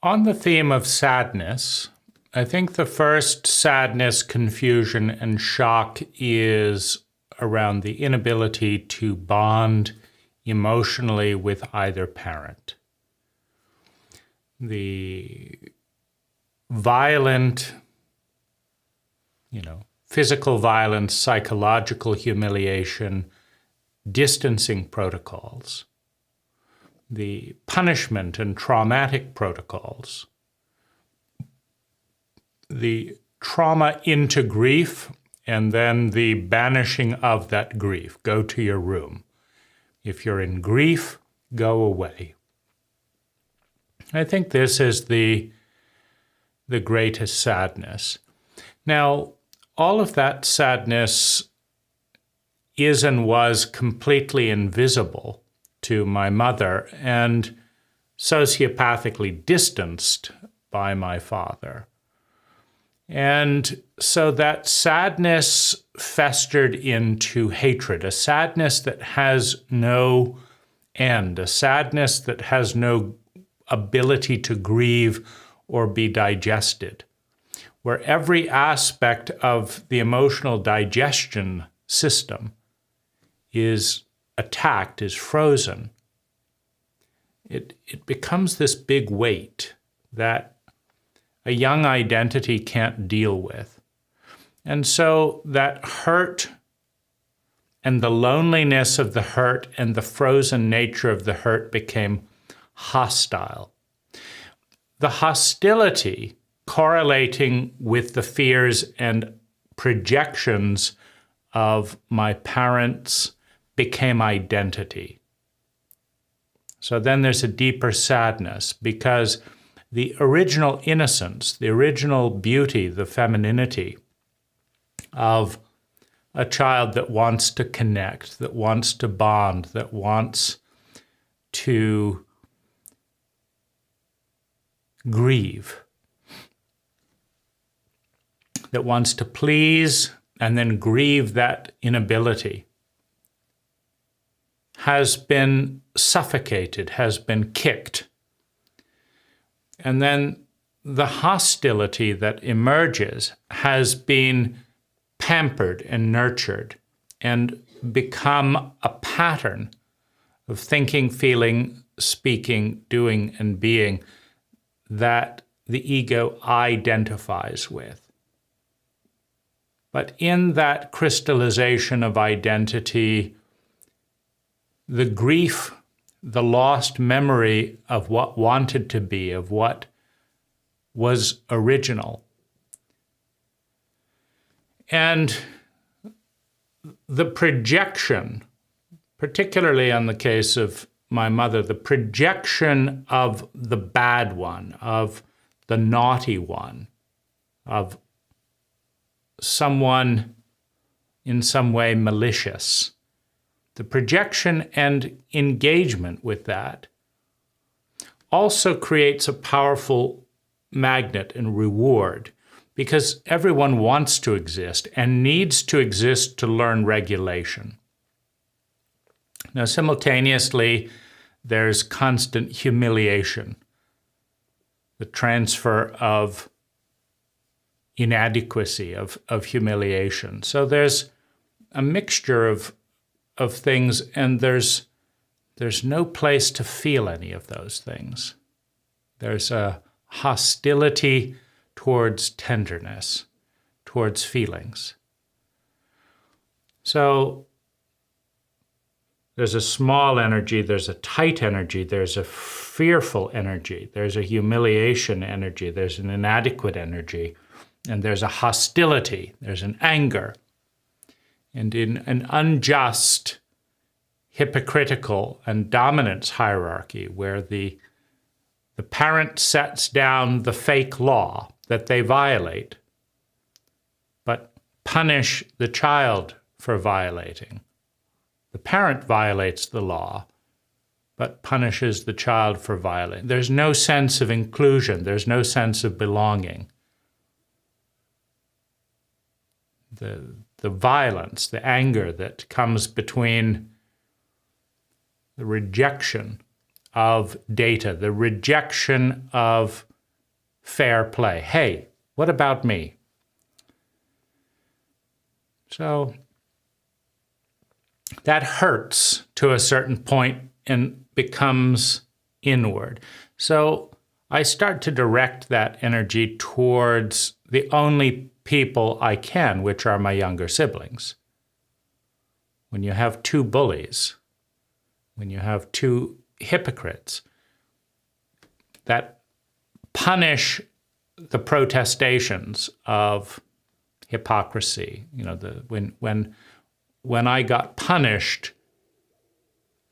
On the theme of sadness, I think the first sadness, confusion, and shock is around the inability to bond emotionally with either parent. The violent, physical violence, psychological humiliation, distancing protocols, the punishment and traumatic protocols, the trauma into grief, and then the banishing of that grief. Go to your room. If you're in grief, go away. I think this is the greatest sadness. Now, all of that sadness is and was completely invisible to my mother and sociopathically distanced by my father. And so that sadness festered into hatred, a sadness that has no end, a sadness that has no ability to grieve or be digested, where every aspect of the emotional digestion system is attacked, is frozen. It becomes this big weight that a young identity can't deal with. And so that hurt and the loneliness of the hurt and the frozen nature of the hurt became hostile. The hostility correlating with the fears and projections of my parents became identity. So then there's a deeper sadness because the original innocence, the original beauty, the femininity of a child that wants to connect, that wants to bond, that wants to grieve, that wants to please and then grieve that inability, has been suffocated, has been kicked. And then the hostility that emerges has been pampered and nurtured and become a pattern of thinking, feeling, speaking, doing, and being that the ego identifies with. But in that crystallization of identity, the grief, the lost memory of what wanted to be, of what was original. And the projection, particularly on the case of my mother, the projection of the bad one, of the naughty one, of someone in some way malicious, the projection and engagement with that also creates a powerful magnet and reward because everyone wants to exist and needs to exist to learn regulation. Now, simultaneously, there's constant humiliation, the transfer of inadequacy, of humiliation. So there's a mixture of things, and there's no place to feel any of those things. There's a hostility towards tenderness, towards feelings. So there's a small energy, there's a tight energy, there's a fearful energy, there's a humiliation energy, there's an inadequate energy, and there's a hostility, there's an anger. And in an unjust, hypocritical, and dominance hierarchy where the parent sets down the fake law that they violate, but punish the child for violating. The parent violates the law, but punishes the child for violating. There's no sense of inclusion. There's no sense of belonging. The violence, the anger that comes between the rejection of data, the rejection of fair play. Hey, what about me? So that hurts to a certain point and becomes inward. So I start to direct that energy towards the only people I can, which are my younger siblings. When you have two bullies, when you have two hypocrites that punish the protestations of hypocrisy, when I got punished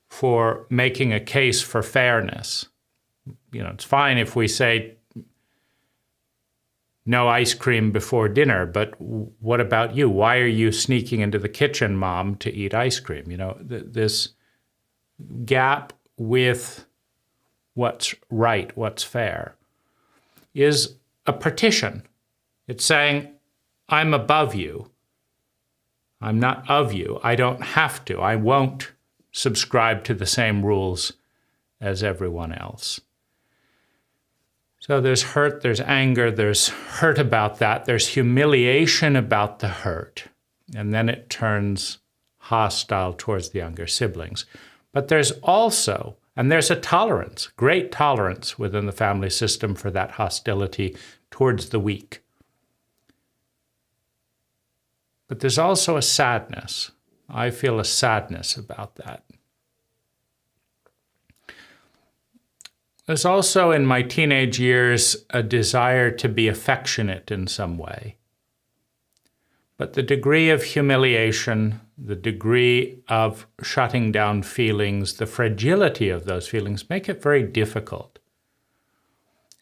for making a case for fairness, it's fine if we say no ice cream before dinner, but what about you? Why are you sneaking into the kitchen, Mom, to eat ice cream? This gap with what's right, what's fair, is a partition. It's saying, I'm above you. I'm not of you. I don't have to. I won't subscribe to the same rules as everyone else. So there's hurt, there's anger, there's hurt about that, there's humiliation about the hurt, and then it turns hostile towards the younger siblings. But there's also, and there's a tolerance, great tolerance within the family system for that hostility towards the weak. But there's also a sadness. I feel a sadness about that. There's also, in my teenage years, a desire to be affectionate in some way. But the degree of humiliation, the degree of shutting down feelings, the fragility of those feelings make it very difficult.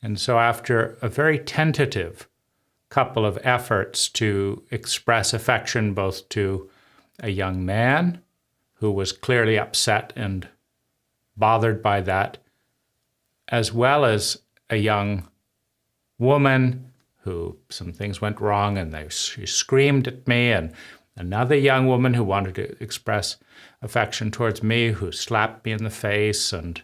And so after a very tentative couple of efforts to express affection both to a young man who was clearly upset and bothered by that, as well as a young woman who some things went wrong and she screamed at me, and another young woman who wanted to express affection towards me who slapped me in the face. And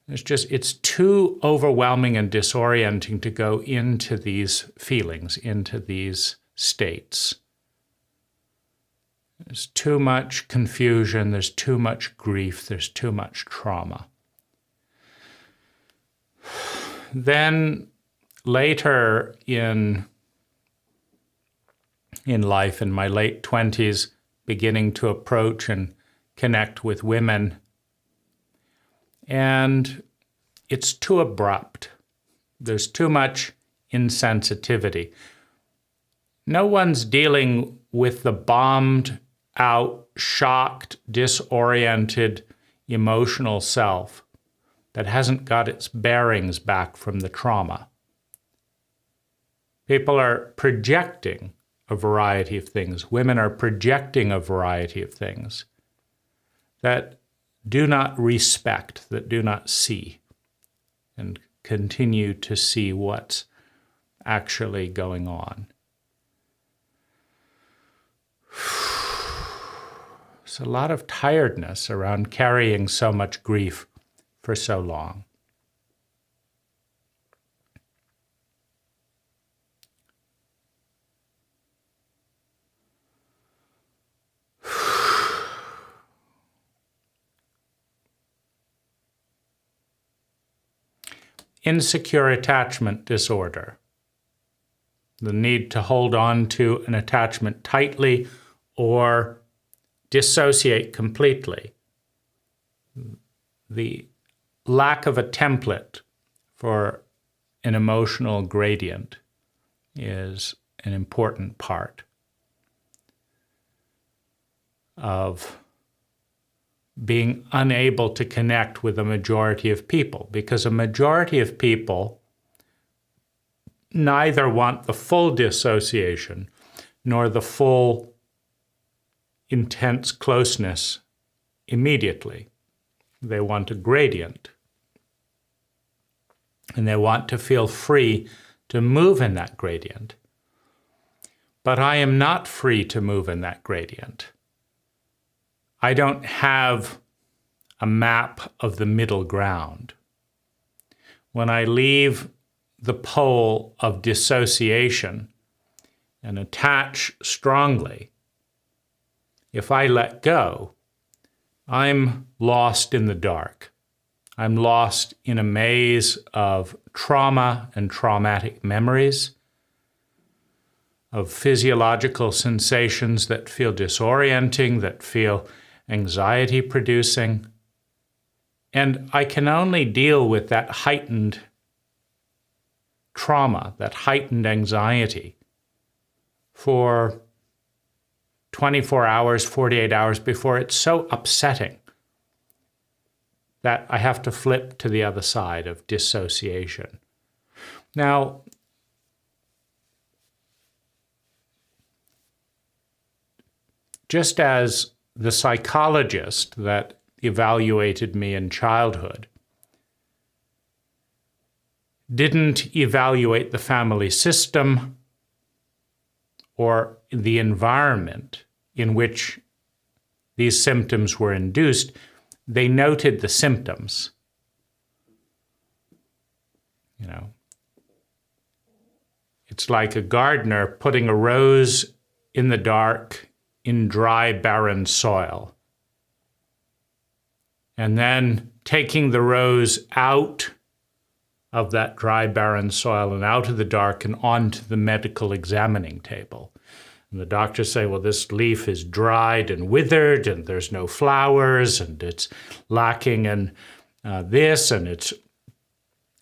it's too overwhelming and disorienting to go into these feelings, into these states. There's too much confusion, there's too much grief, there's too much trauma. Then later in life, in my late 20s, beginning to approach and connect with women, and it's too abrupt. There's too much insensitivity. No one's dealing with the bombed out, shocked, disoriented, emotional self that hasn't got its bearings back from the trauma. People are projecting a variety of things. Women are projecting a variety of things that do not respect, that do not see, and continue to see what's actually going on. There's a lot of tiredness around carrying so much grief for so long. Insecure attachment disorder. The need to hold on to an attachment tightly or dissociate completely. The lack of a template for an emotional gradient is an important part of being unable to connect with a majority of people, because a majority of people neither want the full dissociation nor the full intense closeness immediately. They want a gradient. And they want to feel free to move in that gradient. But I am not free to move in that gradient. I don't have a map of the middle ground. When I leave the pole of dissociation and attach strongly, if I let go, I'm lost in the dark. I'm lost in a maze of trauma and traumatic memories, of physiological sensations that feel disorienting, that feel anxiety-producing. And I can only deal with that heightened trauma, that heightened anxiety, for 24 hours, 48 hours before it's so upsetting that I have to flip to the other side of dissociation. Now, just as the psychologist that evaluated me in childhood didn't evaluate the family system or the environment in which these symptoms were induced, they noted the symptoms. It's like a gardener putting a rose in the dark in dry, barren soil, and then taking the rose out of that dry, barren soil and out of the dark and onto the medical examining table. And the doctors say, well, this leaf is dried and withered, and there's no flowers, and it's lacking in this, and it's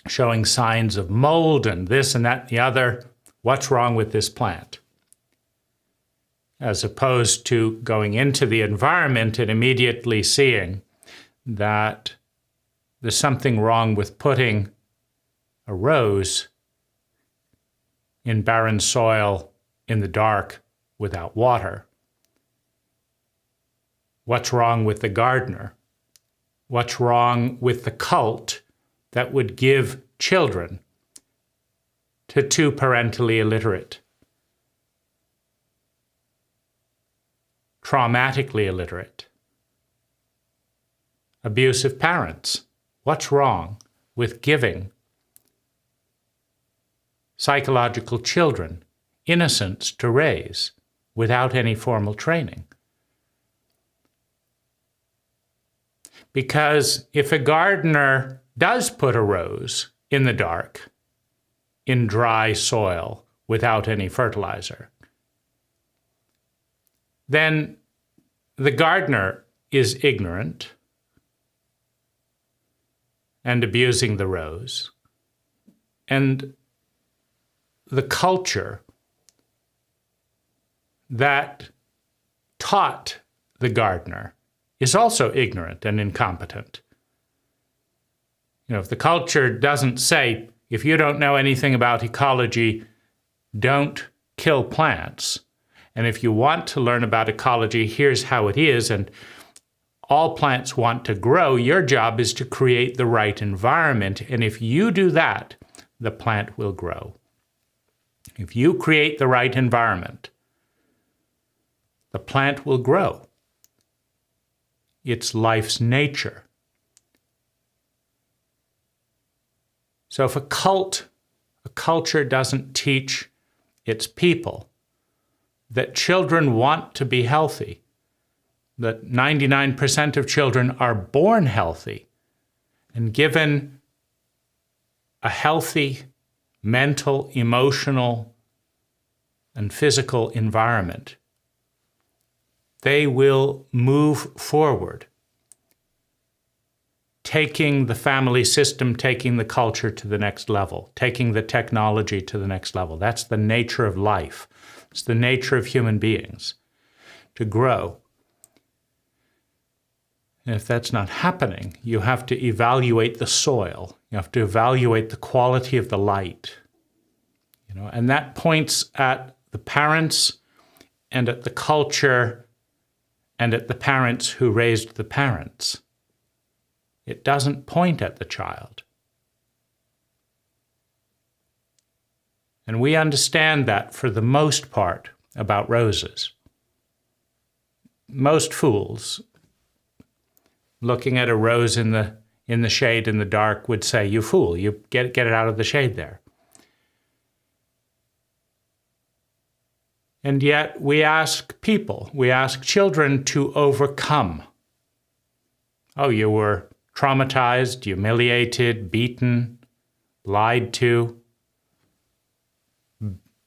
showing signs of mold, and this and that and the other. What's wrong with this plant? As opposed to going into the environment and immediately seeing that there's something wrong with putting a rose in barren soil in the dark without water. What's wrong with the gardener? What's wrong with the cult that would give children to two parentally illiterate, traumatically illiterate, abusive parents? What's wrong with giving psychological children innocents to raise without any formal training? Because if a gardener does put a rose in the dark, in dry soil, without any fertilizer, then the gardener is ignorant and abusing the rose, and the culture that taught the gardener is also ignorant and incompetent. If the culture doesn't say, if you don't know anything about ecology, don't kill plants. And if you want to learn about ecology, here's how it is. And all plants want to grow. Your job is to create the right environment. And if you do that, the plant will grow. If you create the right environment, the plant will grow. It's life's nature. So if a culture doesn't teach its people that children want to be healthy, that 99% of children are born healthy, and given a healthy mental, emotional, and physical environment, they will move forward, taking the family system, taking the culture to the next level, taking the technology to the next level. That's the nature of life. It's the nature of human beings, to grow. And if that's not happening, you have to evaluate the soil. You have to evaluate the quality of the light. And that points at the parents and at the culture and at the parents who raised the parents. It doesn't point at the child. And we understand that for the most part about roses. Most fools, looking at a rose in the shade in the dark, would say, you fool, you get it out of the shade there. And yet we ask children to overcome. Oh, you were traumatized, humiliated, beaten, lied to.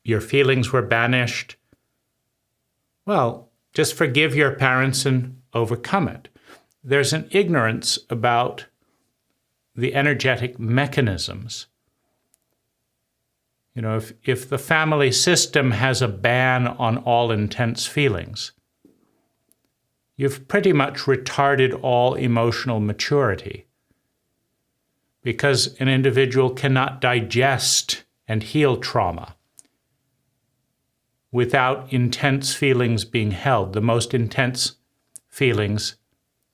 Your feelings were banished. Well, just forgive your parents and overcome it. There's an ignorance about the energetic mechanisms. You know, if the family system has a ban on all intense feelings, you've pretty much retarded all emotional maturity, because an individual cannot digest and heal trauma without intense feelings being held, the most intense feelings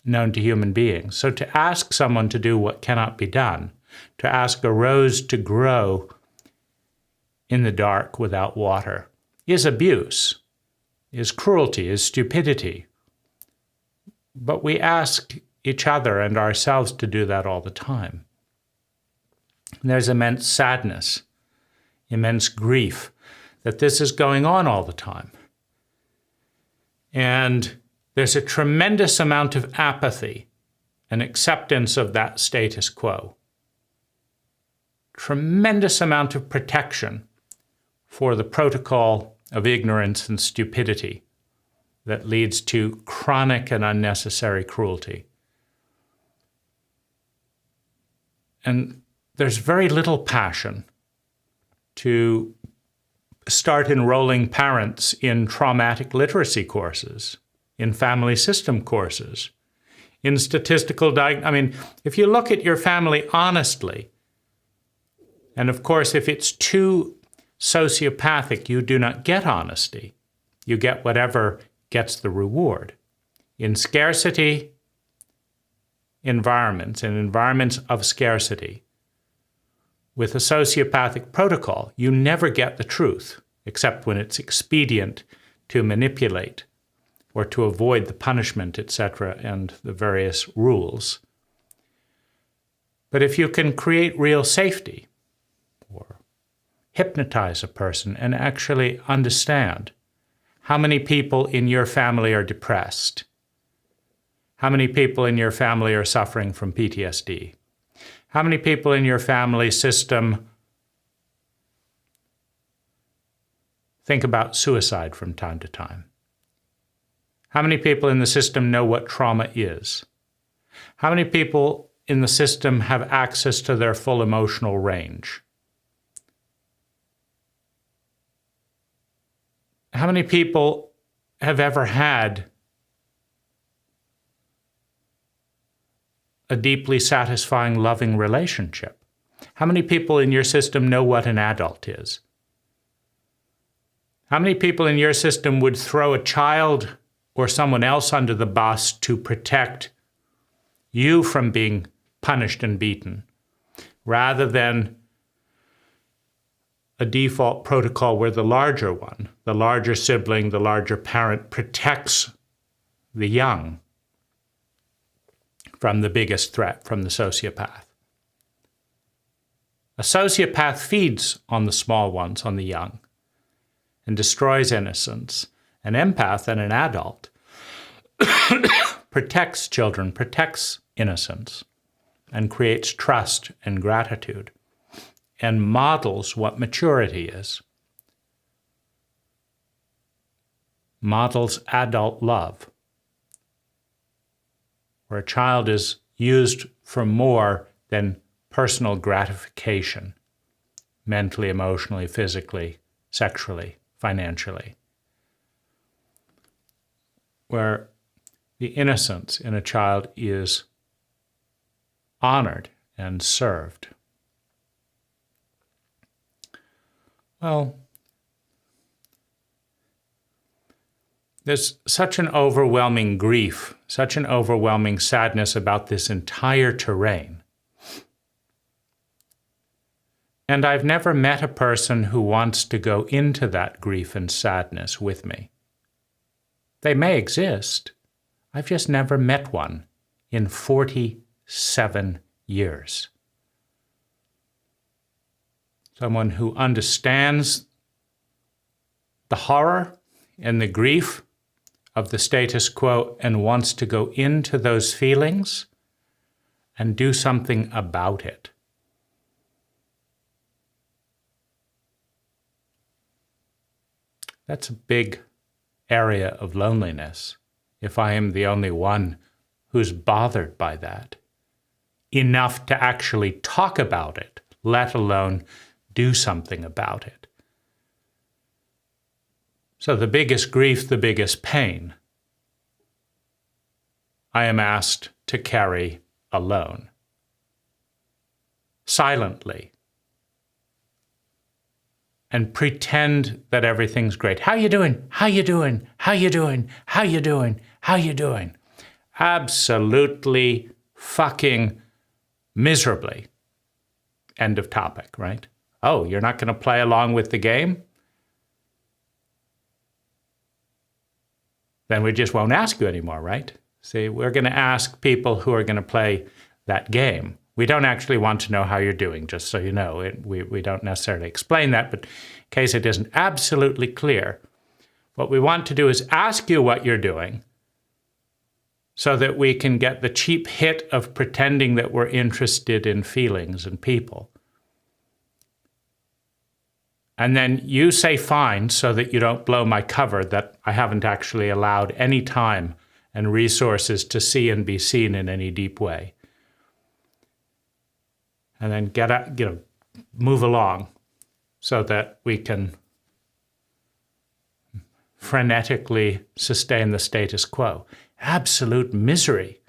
known to human beings. So to ask someone to do what cannot be done, to ask a rose to grow in the dark without water, is abuse, is cruelty, is stupidity. But we ask each other and ourselves to do that all the time. And there's immense sadness, immense grief that this is going on all the time. And there's a tremendous amount of apathy and acceptance of that status quo. Tremendous amount of protection for the protocol of ignorance and stupidity that leads to chronic and unnecessary cruelty. And there's very little passion to start enrolling parents in traumatic literacy courses, in family system courses, in statistical if you look at your family honestly, and of course, if it's too sociopathic, you do not get honesty. You get whatever gets the reward. In scarcity environments, in environments of scarcity, with a sociopathic protocol, you never get the truth, except when it's expedient to manipulate or to avoid the punishment, etc., and the various rules. But if you can create real safety, or hypnotize a person and actually understand how many people in your family are depressed, how many people in your family are suffering from PTSD, how many people in your family system think about suicide from time to time? How many people in the system know what trauma is? How many people in the system have access to their full emotional range? How many people have ever had a deeply satisfying, loving relationship? How many people in your system know what an adult is? How many people in your system would throw a child or someone else under the bus to protect you from being punished and beaten, rather than a default protocol where the larger one, the larger sibling, the larger parent protects the young from the biggest threat, from the sociopath? A sociopath feeds on the small ones, on the young, and destroys innocence. An empath and an adult protects children, protects innocence, and creates trust and gratitude, and models what maturity is. Models adult love, where a child is used for more than personal gratification, mentally, emotionally, physically, sexually, financially, where the innocence in a child is honored and served. Well, there's such an overwhelming grief, such an overwhelming sadness about this entire terrain. And I've never met a person who wants to go into that grief and sadness with me. They may exist. I've just never met one in 47 years. Someone who understands the horror in the grief of the status quo and wants to go into those feelings and do something about it. That's a big area of loneliness, if I am the only one who's bothered by that, enough to actually talk about it, let alone do something about it. So the biggest grief, the biggest pain, I am asked to carry alone, silently, and pretend that everything's great. How you doing? How you doing? How you doing? How you doing? How you doing? Absolutely fucking miserably. End of topic, right? Oh, you're not going to play along with the game? Then we just won't ask you anymore, right? See, we're going to ask people who are going to play that game. We don't actually want to know how you're doing, just so you know. We don't necessarily explain that, but in case it isn't absolutely clear, what we want to do is ask you what you're doing so that we can get the cheap hit of pretending that we're interested in feelings and people. And then you say fine so that you don't blow my cover that I haven't actually allowed any time and resources to see and be seen in any deep way. And then move along so that we can frenetically sustain the status quo. Absolute misery.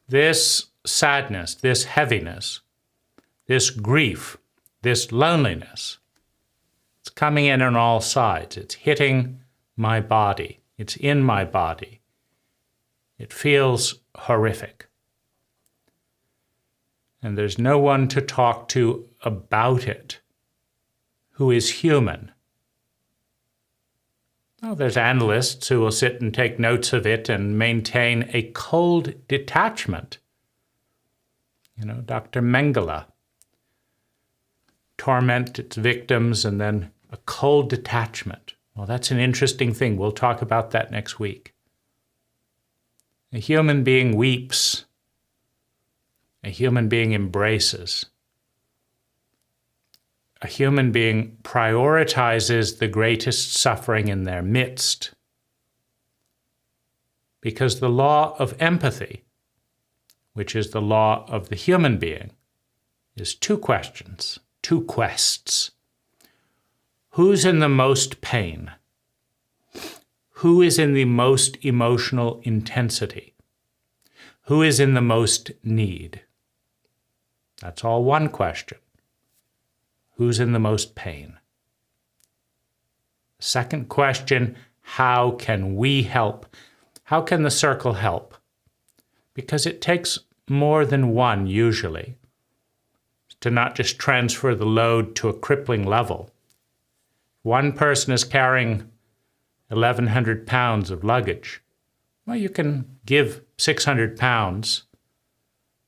This sadness, this heaviness, this grief, this loneliness, it's coming in on all sides. It's hitting my body. It's in my body. It feels horrific. And there's no one to talk to about it who is human. Oh, there's analysts who will sit and take notes of it and maintain a cold detachment. Dr. Mengele, torment its victims and then a cold detachment. Well, that's an interesting thing. We'll talk about that next week. A human being weeps. A human being embraces. A human being prioritizes the greatest suffering in their midst. Because the law of empathy, which is the law of the human being, is two questions, two quests. Who's in the most pain? Who is in the most emotional intensity? Who is in the most need? That's all one question. Who's in the most pain? Second question, how can we help? How can the circle help? Because it takes more than one, usually, to not just transfer the load to a crippling level. One person is carrying 1,100 pounds of luggage. Well, you can give 600 pounds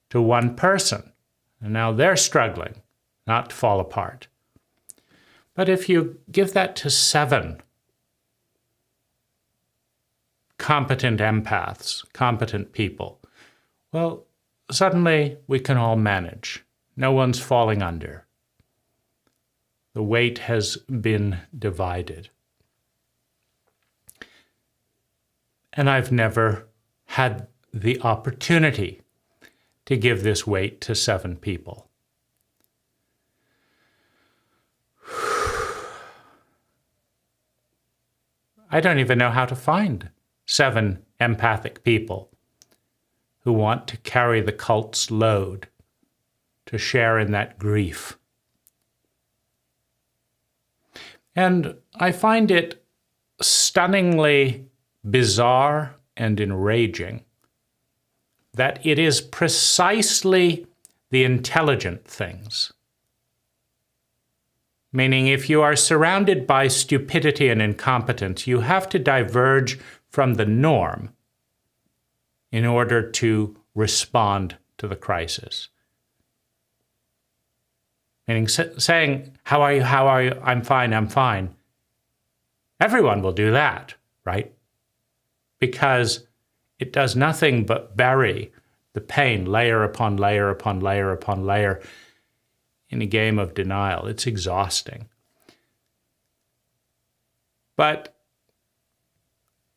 to one person, and now they're struggling not to fall apart. But if you give that to 7 competent empaths, competent people, well, suddenly we can all manage. No one's falling under. The weight has been divided. And I've never had the opportunity to give this weight to 7 people. I don't even know how to find 7 empathic people who want to carry the cult's load, to share in that grief. And I find it stunningly bizarre and enraging that it is precisely the intelligent things. Meaning, if you are surrounded by stupidity and incompetence, you have to diverge from the norm in order to respond to the crisis. Meaning saying, how are you, how are you, I'm fine. Everyone will do that, right? Because it does nothing but bury the pain layer upon layer upon layer upon layer in a game of denial. It's exhausting.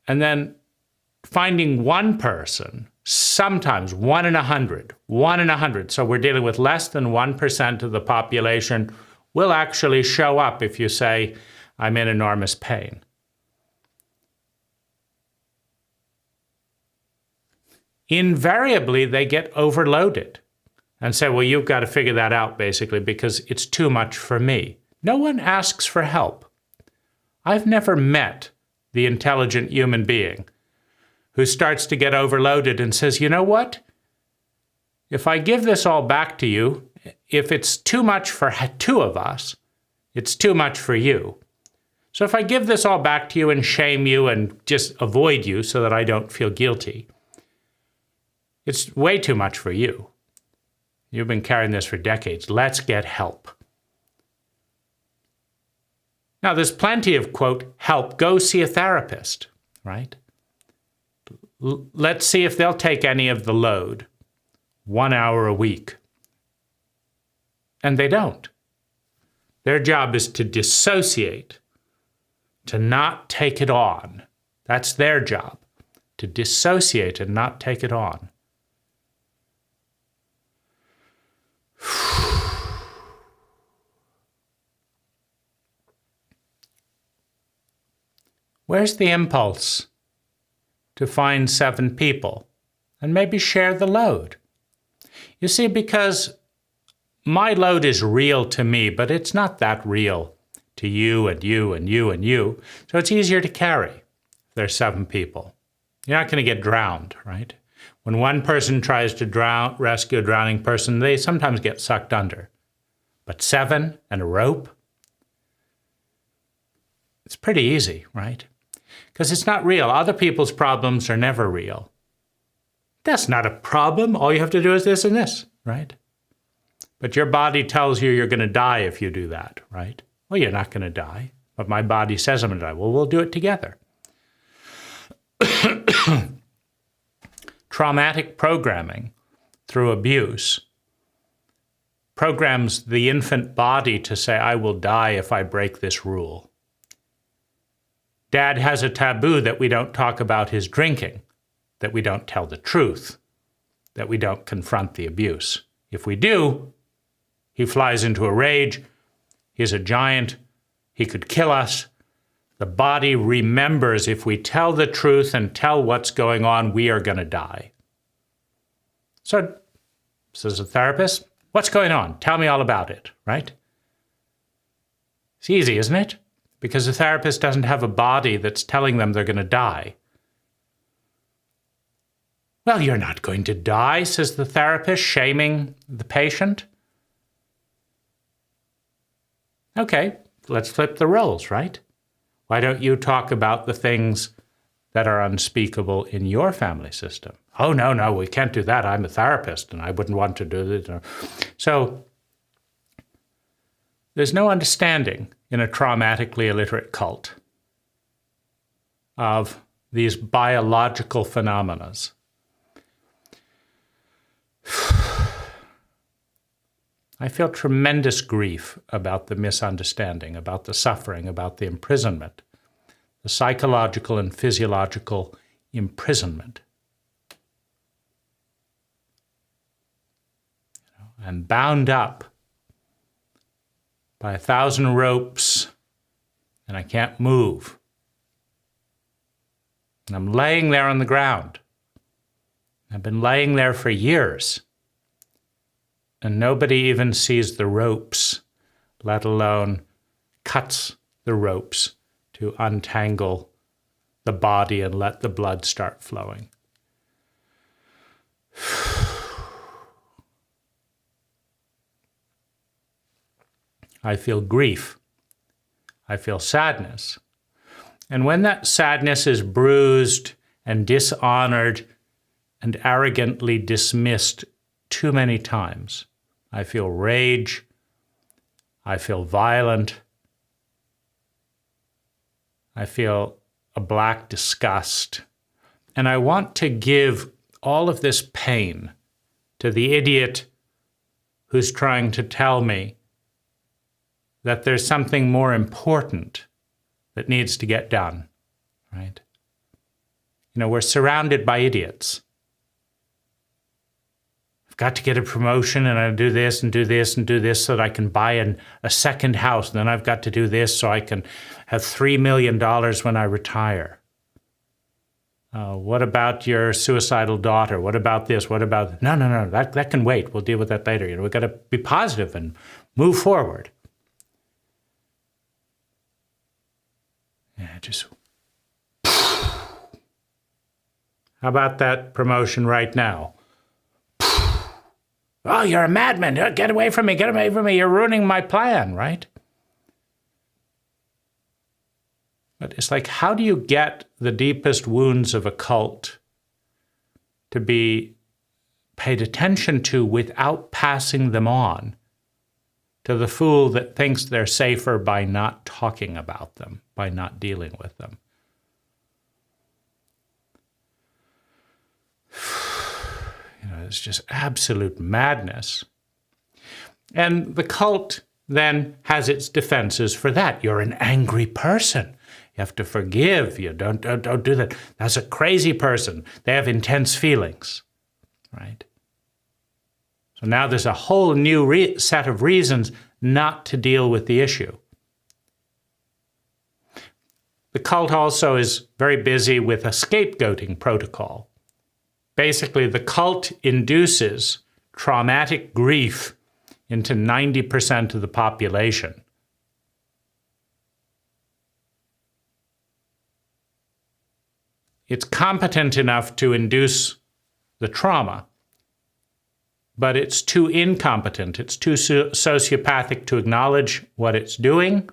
And then finding one person, sometimes 1 in 100, so we're dealing with less than 1% of the population, will actually show up if you say, I'm in enormous pain. Invariably, they get overloaded and say, well, you've got to figure that out, basically, because it's too much for me. No one asks for help. I've never met the intelligent human being who starts to get overloaded and says, you know what? If I give this all back to you, if it's too much for 2 of us, it's too much for you. So if I give this all back to you and shame you and just avoid you so that I don't feel guilty, it's way too much for you. You've been carrying this for decades. Let's get help. Now, there's plenty of, quote, help. Go see a therapist, right? Let's see if they'll take any of the load. 1 hour a week. And they don't. Their job is to dissociate, to not take it on. That's their job, to dissociate and not take it on. Where's the impulse to find 7 people and maybe share the load? You see, because my load is real to me, but it's not that real to you and you and you and you. So it's easier to carry. There's 7 people. You're not going to get drowned, right? When one person tries to rescue a drowning person, they sometimes get sucked under. But 7 and a rope? It's pretty easy, right? Because it's not real. Other people's problems are never real. That's not a problem. All you have to do is this and this, right? But your body tells you you're going to die if you do that, right? Well, you're not going to die. But my body says I'm going to die. Well, we'll do it together. Traumatic programming through abuse programs the infant body to say, I will die if I break this rule. Dad has a taboo that we don't talk about his drinking, that we don't tell the truth, that we don't confront the abuse. If we do, he flies into a rage. He's a giant. He could kill us. The body remembers if we tell the truth and tell what's going on, we are going to die. So, says a therapist, what's going on? Tell me all about it, right? It's easy, isn't it? Because the therapist doesn't have a body that's telling them they're going to die. Well, you're not going to die, says the therapist, shaming the patient. Okay, let's flip the roles, right? Why don't you talk about the things that are unspeakable in your family system? Oh, no, we can't do that. I'm a therapist and I wouldn't want to do it. So there's no understanding in a traumatically illiterate cult of these biological phenomena. I feel tremendous grief about the misunderstanding, about the suffering, about the imprisonment, the psychological and physiological imprisonment. I'm bound up by 1,000 ropes and I can't move. And I'm laying there on the ground. I've been laying there for years. And nobody even sees the ropes, let alone cuts the ropes to untangle the body and let the blood start flowing. I feel grief. I feel sadness. And when that sadness is bruised and dishonored and arrogantly dismissed too many times. I feel rage. I feel violent. I feel a black disgust. And I want to give all of this pain to the idiot who's trying to tell me that there's something more important that needs to get done, right? You know, we're surrounded by idiots. I've got to get a promotion and I do this and do this and do this so that I can buy a second house. And then I've got to do this so I can have $3 million when I retire. What about your suicidal daughter? What about this? What about... No, that can wait. We'll deal with that later. You know, we've got to be positive and move forward. Yeah, just... How about that promotion right now? Oh, you're a madman. Get away from me. Get away from me. You're ruining my plan, right? But it's like, how do you get the deepest wounds of a cult to be paid attention to without passing them on to the fool that thinks they're safer by not talking about them, by not dealing with them? You know, it's just absolute madness. And the cult then has its defenses for that. You're an angry person. You have to forgive. You don't do that. That's a crazy person. They have intense feelings, right? So now there's a whole new set of reasons not to deal with the issue. The cult also is very busy with a scapegoating protocol. Basically, the cult induces traumatic grief into 90% of the population. It's competent enough to induce the trauma, but it's too incompetent. It's too sociopathic to acknowledge what it's doing,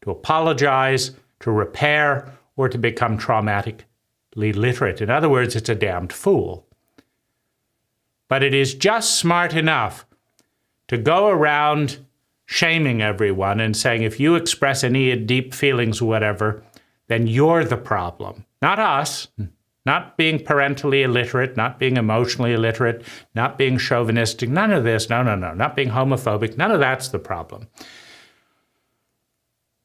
to apologize, to repair, or to become traumatically literate. In other words, it's a damned fool. But it is just smart enough to go around shaming everyone and saying, if you express any deep feelings or whatever, then you're the problem. Not us, not being parentally illiterate, not being emotionally illiterate, not being chauvinistic, none of this, no, not being homophobic, none of that's the problem.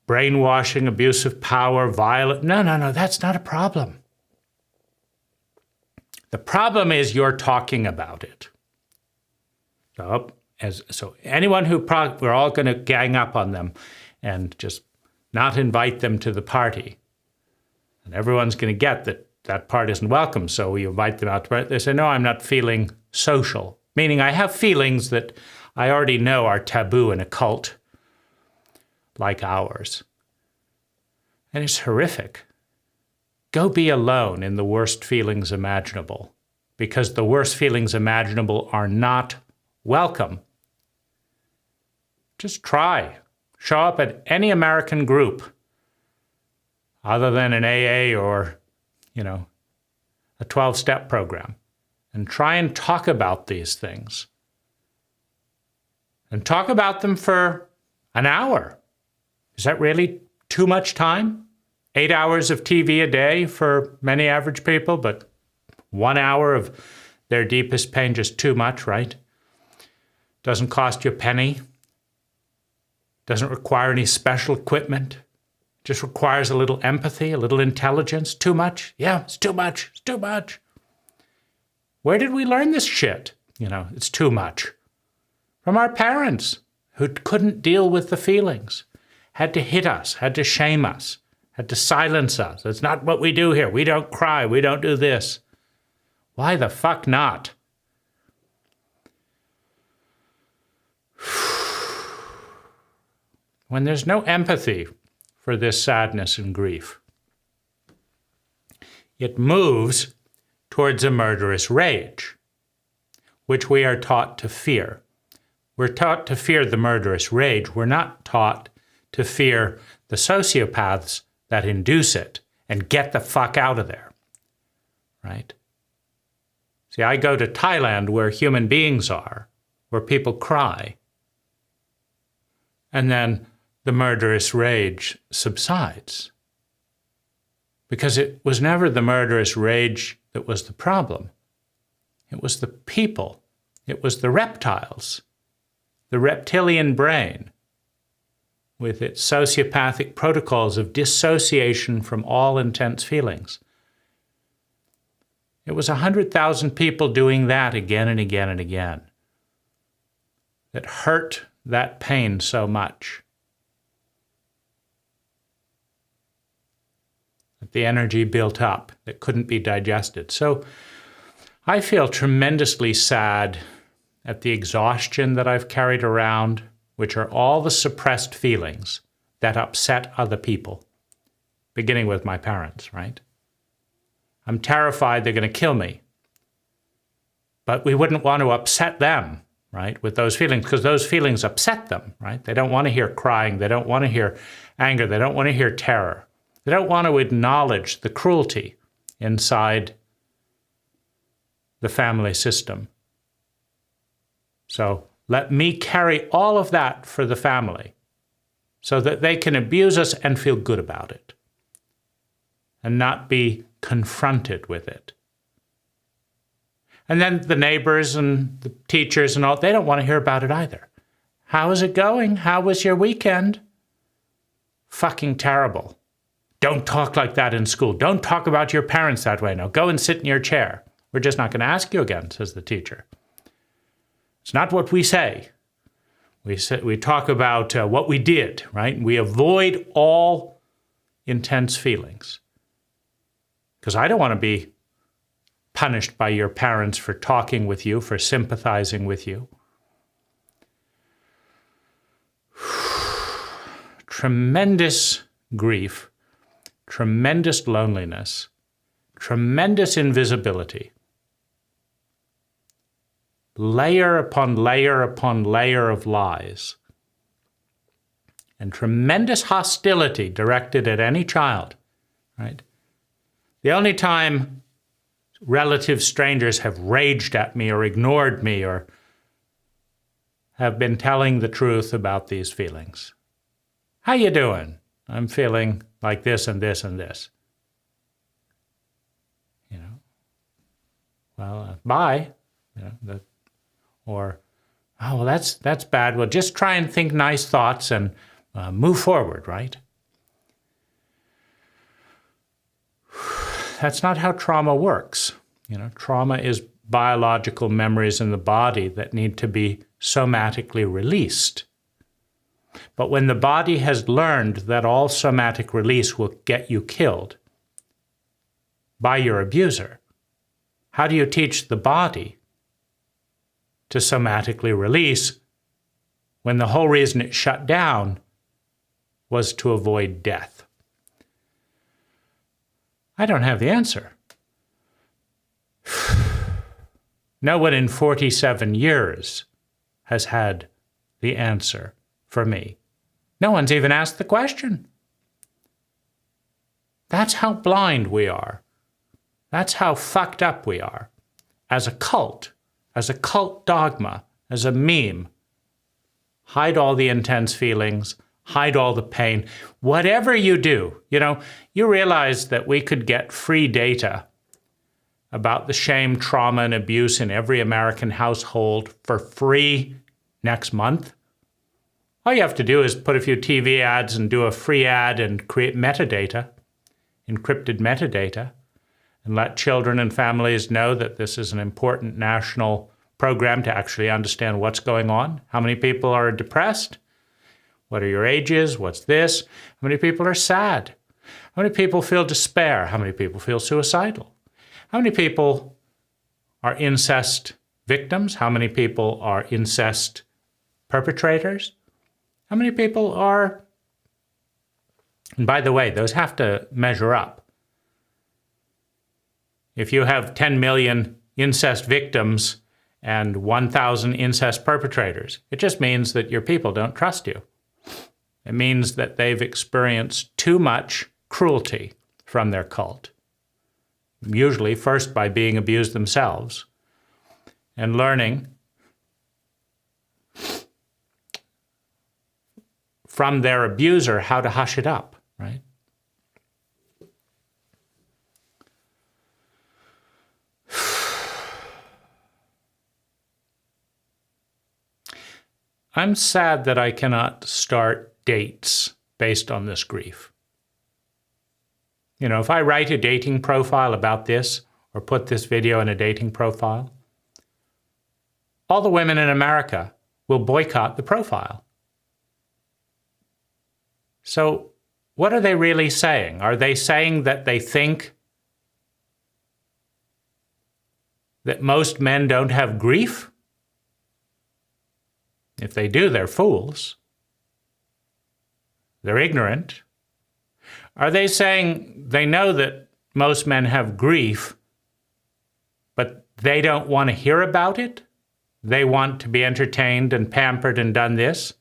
Brainwashing, abuse of power, violence, no, that's not a problem. The problem is you're talking about it. So anyone who, we're all going to gang up on them and just not invite them to the party. And everyone's going to get that that part isn't welcome, so we invite them out to party. They say, no, I'm not feeling social. Meaning I have feelings that I already know are taboo in a cult like ours. And it's horrific. Go be alone in the worst feelings imaginable, because the worst feelings imaginable are not welcome. Just try. Show up at any American group other than an AA or, a 12-step program, and try and talk about these things. And talk about them for an hour. Is that really too much time? 8 hours of TV a day for many average people, but 1 hour of their deepest pain just too much, right? Doesn't cost you a penny. Doesn't require any special equipment. Just requires a little empathy, a little intelligence. Too much? Yeah, it's too much. It's too much. Where did we learn this shit? It's too much. From our parents, who couldn't deal with the feelings. Had to hit us, had to shame us, had to silence us. That's not what we do here. We don't cry. We don't do this. Why the fuck not? When there's no empathy for this sadness and grief, it moves towards a murderous rage, which we are taught to fear. We're taught to fear the murderous rage. We're not taught to fear the sociopaths that induce it and get the fuck out of there, right? See, I go to Thailand where human beings are, where people cry, and then the murderous rage subsides. Because it was never the murderous rage that was the problem. It was the people. It was the reptiles, the reptilian brain, with its sociopathic protocols of dissociation from all intense feelings. It was 100,000 people doing that again and again and again that hurt that pain so much that the energy built up that couldn't be digested. So I feel tremendously sad at the exhaustion that I've carried around, which are all the suppressed feelings that upset other people, beginning with my parents, right? I'm terrified they're going to kill me. But we wouldn't want to upset them, right, with those feelings, because those feelings upset them, right? They don't want to hear crying. They don't want to hear anger. They don't want to hear terror. They don't want to acknowledge the cruelty inside the family system. So let me carry all of that for the family so that they can abuse us and feel good about it and not be confronted with it. And then the neighbors and the teachers and all, they don't want to hear about it either. How is it going? How was your weekend? Fucking terrible. Don't talk like that in school. Don't talk about your parents that way. Now go and sit in your chair. We're just not going to ask you again, says the teacher. It's not what we say. We talk about what we did, right? We avoid all intense feelings. Because I don't want to be punished by your parents for talking with you, for sympathizing with you. Tremendous grief, tremendous loneliness, tremendous invisibility. Layer upon layer upon layer of lies. And tremendous hostility directed at any child, right? The only time relative strangers have raged at me or ignored me or have been telling the truth about these feelings. How you doing? I'm feeling like this and this and this. You know, well, bye. You know, or, oh, well, that's bad. Well, just try and think nice thoughts and move forward, right? That's not how trauma works. You know, trauma is biological memories in the body that need to be somatically released. But when the body has learned that all somatic release will get you killed by your abuser, how do you teach the body to somatically release when the whole reason it shut down was to avoid death? I don't have the answer. No one in 47 years has had the answer for me. No one's even asked the question. That's how blind we are. That's how fucked up we are. As a cult dogma, as a meme. Hide all the intense feelings, hide all the pain. Whatever you do, you realize that we could get free data about the shame, trauma, and abuse in every American household for free next month. All you have to do is put a few TV ads and do a free ad and create metadata, encrypted metadata, and let children and families know that this is an important national program to actually understand what's going on. How many people are depressed? What are your ages? What's this? How many people are sad? How many people feel despair? How many people feel suicidal? How many people are incest victims? How many people are incest perpetrators? How many people are... And by the way, those have to measure up. If you have 10 million incest victims and 1,000 incest perpetrators, it just means that your people don't trust you. It means that they've experienced too much cruelty from their cult. Usually first by being abused themselves, and learning from their abuser how to hush it up, right? I'm sad that I cannot start dates based on this grief. You know, if I write a dating profile about this or put this video in a dating profile, all the women in America will boycott the profile. So what are they really saying? Are they saying that they think that most men don't have grief? If they do, they're fools. They're ignorant. Are they saying they know that most men have grief, but they don't want to hear about it? They want to be entertained and pampered and done this?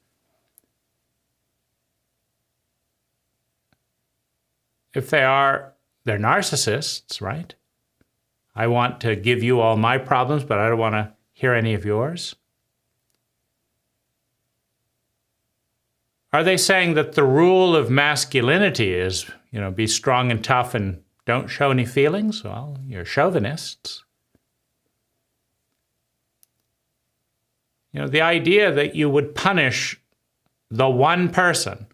If they are, they're narcissists, right? I want to give you all my problems, but I don't want to hear any of yours. Are they saying that the rule of masculinity is, you know, be strong and tough and don't show any feelings? Well, you're chauvinists. You know, the idea that you would punish the one person,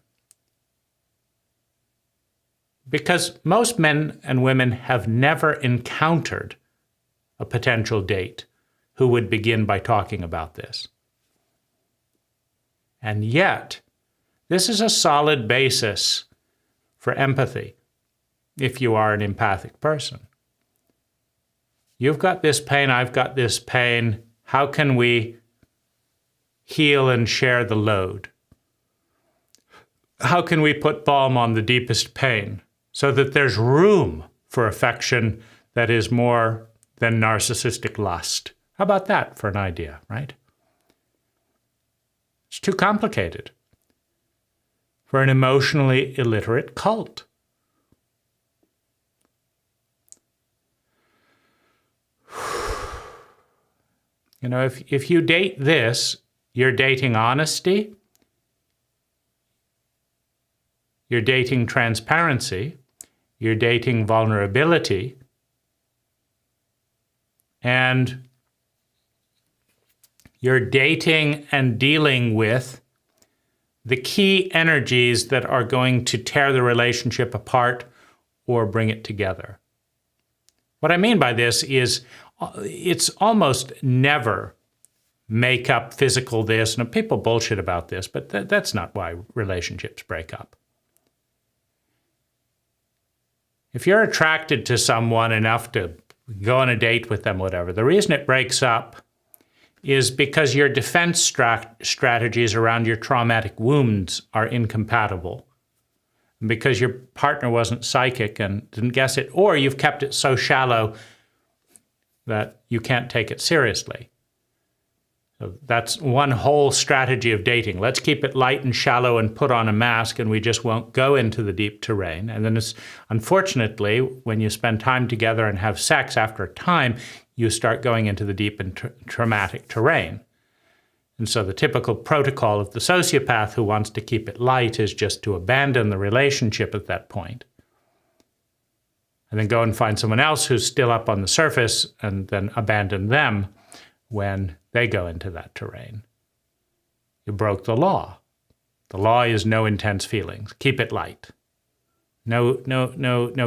because most men and women have never encountered a potential date who would begin by talking about this. And yet, this is a solid basis for empathy if you are an empathic person. You've got this pain, I've got this pain. How can we heal and share the load? How can we put balm on the deepest pain so that there's room for affection that is more than narcissistic lust? How about that for an idea, right? It's too complicated for an emotionally illiterate cult. You know, if you date this, you're dating honesty, you're dating transparency, you're dating vulnerability, and you're dating and dealing with the key energies that are going to tear the relationship apart or bring it together. What I mean by this is it's almost never make up physical this. And people bullshit about this, but that's not why relationships break up. If you're attracted to someone enough to go on a date with them, whatever, the reason it breaks up is because your defense strategies around your traumatic wounds are incompatible. Because your partner wasn't psychic and didn't guess it, or you've kept it so shallow that you can't take it seriously. So that's one whole strategy of dating. Let's keep it light and shallow and put on a mask, and we just won't go into the deep terrain. And then unfortunately, when you spend time together and have sex, after a time, you start going into the deep and traumatic terrain. And so the typical protocol of the sociopath who wants to keep it light is just to abandon the relationship at that point, and then go and find someone else who's still up on the surface and then abandon them when they go into that terrain. You broke the law. The law is no intense feelings. Keep it light. No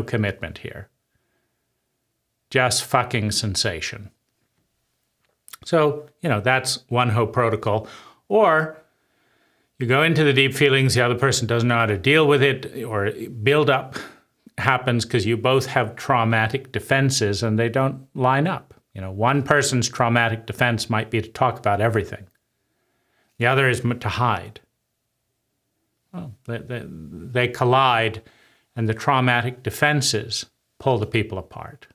commitment here. Just fucking sensation. So, you know, that's one whole protocol. Or you go into the deep feelings, the other person doesn't know how to deal with it, or build up happens because you both have traumatic defenses and they don't line up. You know, one person's traumatic defense might be to talk about everything. The other is to hide. Well, they collide, and the traumatic defenses pull the people apart.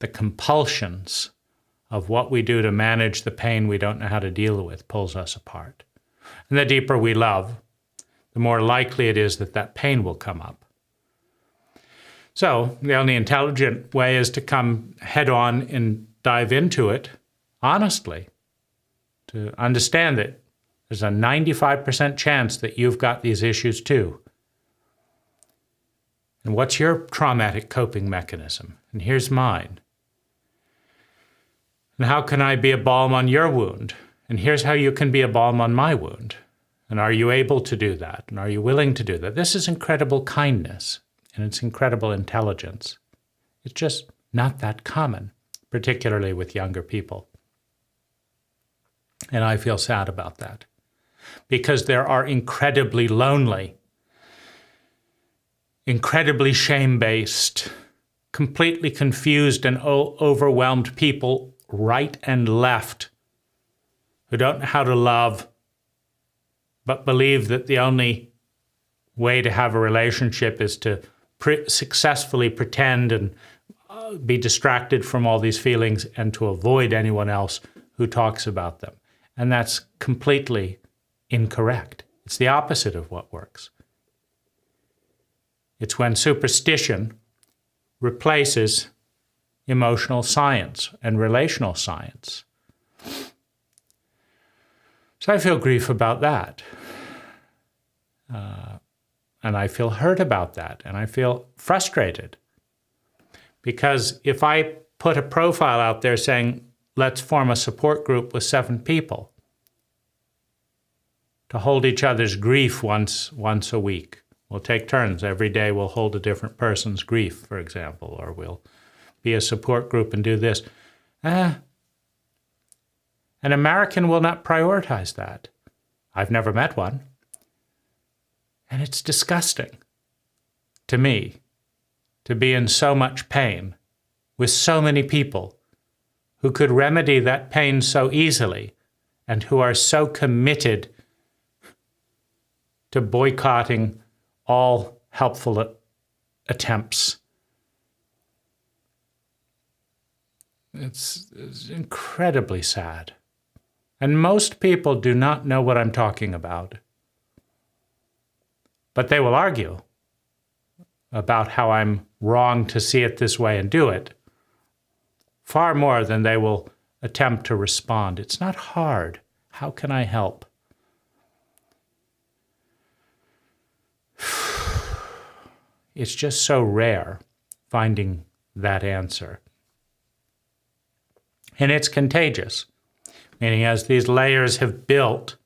The compulsions of what we do to manage the pain we don't know how to deal with pulls us apart. And the deeper we love, the more likely it is that that pain will come up. So the only intelligent way is to come head on and dive into it honestly, to understand that there's a 95% chance that you've got these issues too. And what's your traumatic coping mechanism? And here's mine. And how can I be a balm on your wound? And here's how you can be a balm on my wound. And are you able to do that? And are you willing to do that? This is incredible kindness, and it's incredible intelligence. It's just not that common, particularly with younger people. And I feel sad about that, because there are incredibly lonely, incredibly shame-based, completely confused and overwhelmed people right and left who don't know how to love, but believe that the only way to have a relationship is to successfully pretend and be distracted from all these feelings and to avoid anyone else who talks about them. And that's completely incorrect. It's the opposite of what works. It's when superstition replaces emotional science and relational science. So I feel grief about that. And I feel hurt about that. And I feel frustrated. Because if I put a profile out there saying, let's form a support group with 7 people to hold each other's grief once a week. We'll take turns. Every day we'll hold a different person's grief, for example, or we'll be a support group and do this. An American will not prioritize that. I've never met one. And it's disgusting to me to be in so much pain with so many people who could remedy that pain so easily and who are so committed to boycotting all helpful attempts. It's incredibly sad. And most people do not know what I'm talking about. But they will argue about how I'm wrong to see it this way and do it, far more than they will attempt to respond. It's not hard. How can I help? It's just so rare finding that answer. And it's contagious, meaning as these layers have built,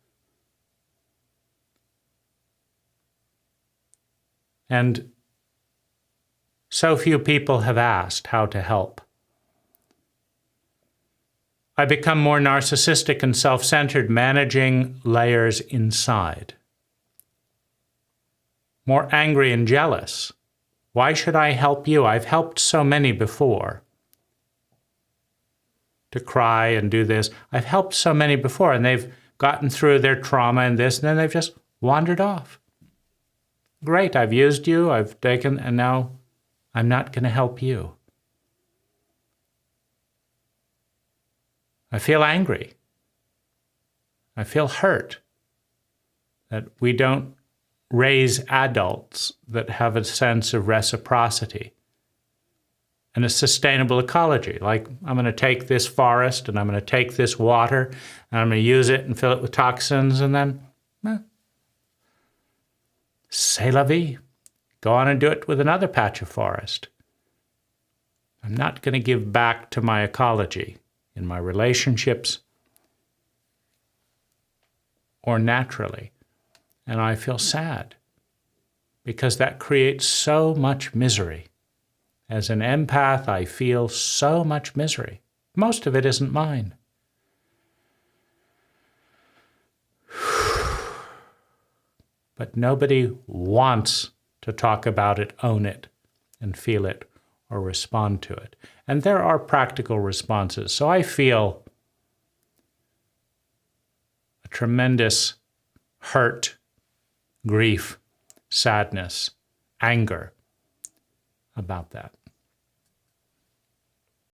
and so few people have asked how to help, I become more narcissistic and self-centered, managing layers inside. More angry and jealous. Why should I help you? I've helped so many before. To cry and do this. I've helped so many before, and they've gotten through their trauma and this, and then they've just wandered off. Great, I've used you, I've taken, and now I'm not going to help you. I feel angry. I feel hurt that we don't raise adults that have a sense of reciprocity and a sustainable ecology. Like, I'm going to take this forest and I'm going to take this water and I'm going to use it and fill it with toxins and then, c'est la vie. Go on and do it with another patch of forest. I'm not going to give back to my ecology in my relationships or naturally. And I feel sad because that creates so much misery. As an empath, I feel so much misery. Most of it isn't mine. But nobody wants to talk about it, own it, and feel it, or respond to it. And there are practical responses. So I feel a tremendous hurt, grief, sadness, anger about that.